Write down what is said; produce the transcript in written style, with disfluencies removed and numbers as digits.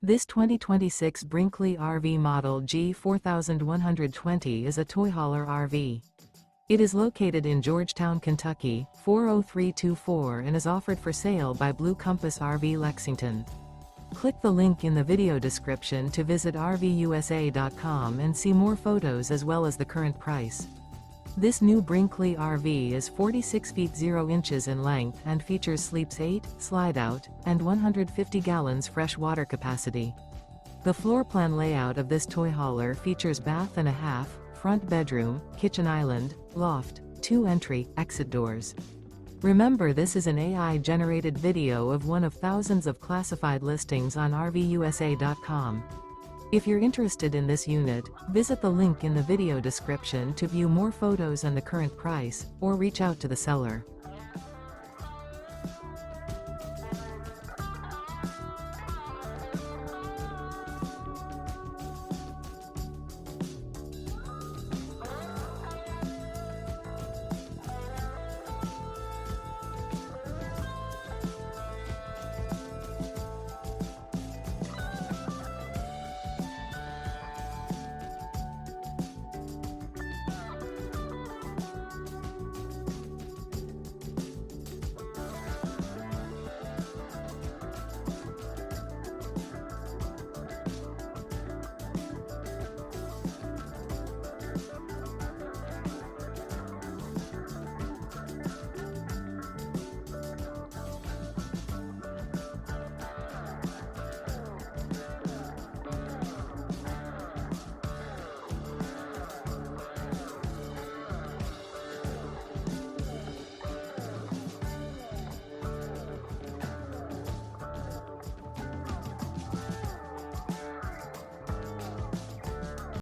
This 2026 Brinkley RV Model G 4120 is a toy hauler RV. It is located in Georgetown, Kentucky, 40324 and is offered for sale by Blue Compass RV Lexington. Click the link in the video description to visit RVUSA.com and see more photos as well as the current price. This new Brinkley RV is 46 feet 0 inches in length and features sleeps 8, slide-out, and 150 gallons fresh water capacity. The floor plan layout of this toy hauler features bath and a half, front bedroom, kitchen island, loft, 2 entry, exit doors. Remember, this is an AI-generated video of one of thousands of classified listings on RVUSA.com. If you're interested in this unit, visit the link in the video description to view more photos and the current price, or reach out to the seller.